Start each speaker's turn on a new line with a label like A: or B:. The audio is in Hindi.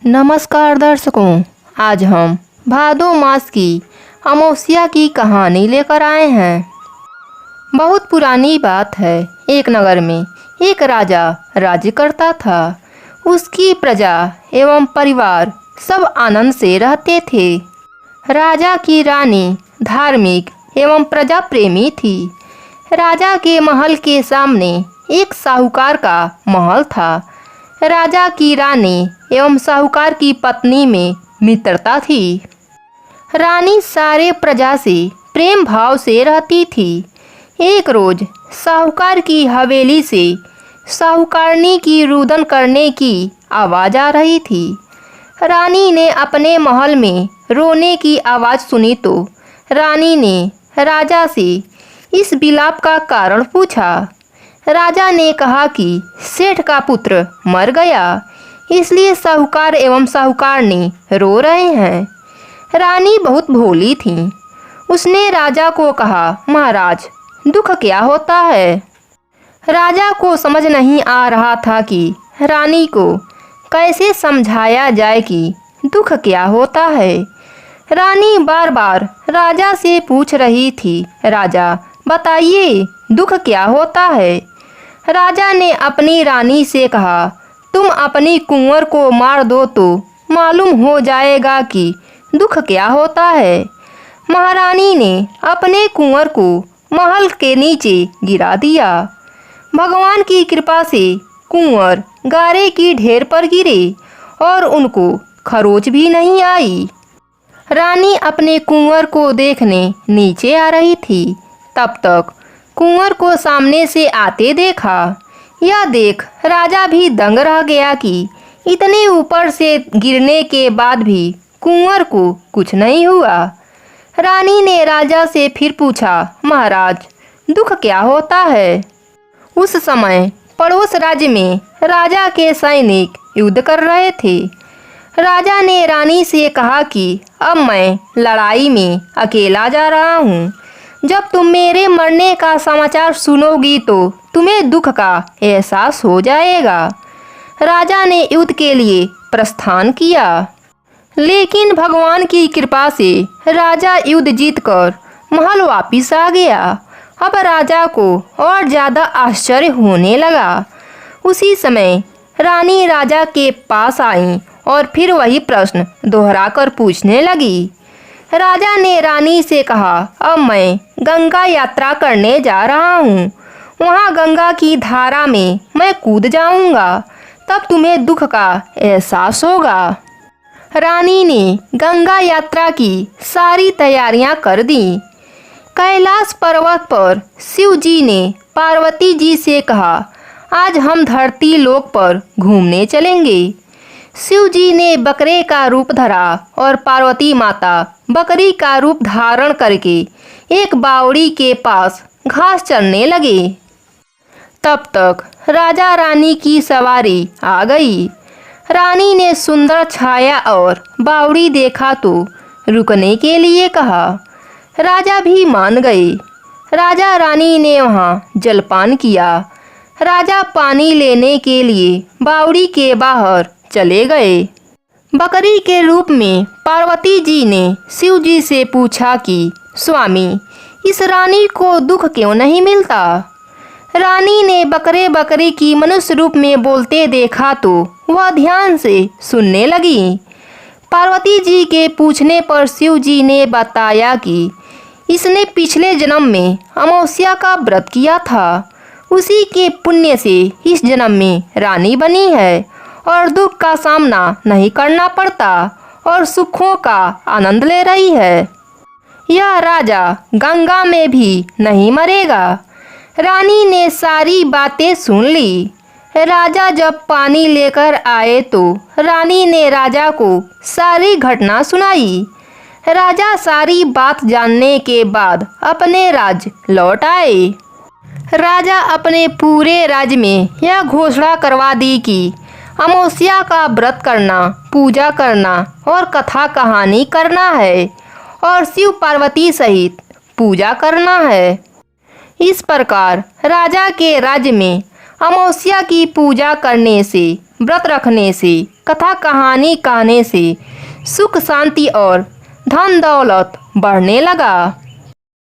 A: नमस्कार दर्शकों, आज हम भादो मास की अमावस्या की कहानी लेकर आए हैं। बहुत पुरानी बात है। एक नगर में एक राजा राज्य करता था। उसकी प्रजा एवं परिवार सब आनंद से रहते थे। राजा की रानी धार्मिक एवं प्रजा प्रेमी थी। राजा के महल के सामने एक साहूकार का महल था। राजा की रानी एवं साहूकार की पत्नी में मित्रता थी। रानी सारे प्रजा से प्रेम भाव से रहती थी। एक रोज साहूकार की हवेली से साहूकारनी की रुदन करने की आवाज़ आ रही थी। रानी ने अपने महल में रोने की आवाज़ सुनी तो रानी ने राजा से इस विलाप का कारण पूछा। राजा ने कहा कि सेठ का पुत्र मर गया, इसलिए साहूकार एवं साहूकारनी रो रहे हैं। रानी बहुत भोली थी। उसने राजा को कहा, महाराज, दुख क्या होता है? राजा को समझ नहीं आ रहा था कि रानी को कैसे समझाया जाए कि दुख क्या होता है। रानी बार बार राजा से पूछ रही थी, राजा बताइए, दुख क्या होता है? राजा ने अपनी रानी से कहा, तुम अपनी कुंवर को मार दो तो मालूम हो जाएगा कि दुख क्या होता है। महारानी ने अपने कुंवर को महल के नीचे गिरा दिया। भगवान की कृपा से कुंवर गारे की ढेर पर गिरे और उनको खरोच भी नहीं आई। रानी अपने कुंवर को देखने नीचे आ रही थी। तब तक कुंवर को सामने से आते देखा। यह देख राजा भी दंग रह गया कि इतने ऊपर से गिरने के बाद भी कुंवर को कुछ नहीं हुआ। रानी ने राजा से फिर पूछा, महाराज, दुख क्या होता है? उस समय पड़ोस राज्य में राजा के सैनिक युद्ध कर रहे थे। राजा ने रानी से कहा कि अब मैं लड़ाई में अकेला जा रहा हूँ। जब तुम मेरे मरने का समाचार सुनोगी तो तुम्हें दुख का एहसास हो जाएगा। राजा ने युद्ध के लिए प्रस्थान किया, लेकिन भगवान की कृपा से राजा युद्ध जीतकर महल वापिस आ गया। अब राजा को और ज़्यादा आश्चर्य होने लगा। उसी समय रानी राजा के पास आई और फिर वही प्रश्न दोहराकर पूछने लगी। राजा ने रानी से कहा, अब मैं गंगा यात्रा करने जा रहा हूँ। वहाँ गंगा की धारा में मैं कूद जाऊँगा, तब तुम्हें दुख का एहसास होगा। रानी ने गंगा यात्रा की सारी तैयारियां कर दी। कैलाश पर्वत पर शिव जी ने पार्वती जी से कहा, आज हम धरती लोक पर घूमने चलेंगे। शिव जी ने बकरे का रूप धरा और पार्वती माता बकरी का रूप धारण करके एक बावड़ी के पास घास चरने लगे। तब तक राजा रानी की सवारी आ गई। रानी ने सुंदर छाया और बावड़ी देखा तो रुकने के लिए कहा। राजा भी मान गए। राजा रानी ने वहाँ जलपान किया। राजा पानी लेने के लिए बावड़ी के बाहर चले गए। बकरी के रूप में पार्वती जी ने शिव जी से पूछा कि स्वामी, इस रानी को दुख क्यों नहीं मिलता? रानी ने बकरी की मनुष्य रूप में बोलते देखा तो वह ध्यान से सुनने लगी। पार्वती जी के पूछने पर शिव जी ने बताया कि इसने पिछले जन्म में अमावस्या का व्रत किया था। उसी के पुण्य से इस जन्म में रानी बनी है और दुख का सामना नहीं करना पड़ता और सुखों का आनंद ले रही है। यह राजा गंगा में भी नहीं मरेगा। रानी ने सारी बातें सुन ली। राजा जब पानी लेकर आए तो रानी ने राजा को सारी घटना सुनाई। राजा सारी बात जानने के बाद अपने राज्य लौट आए। राजा अपने पूरे राज्य में यह घोषणा करवा दी कि अमावस्या का व्रत करना, पूजा करना और कथा कहानी करना है और शिव पार्वती सहित पूजा करना है। इस प्रकार राजा के राज्य में अमावस्या की पूजा करने से, व्रत रखने से, कथा कहानी कहने से सुख शांति और धन दौलत बढ़ने लगा।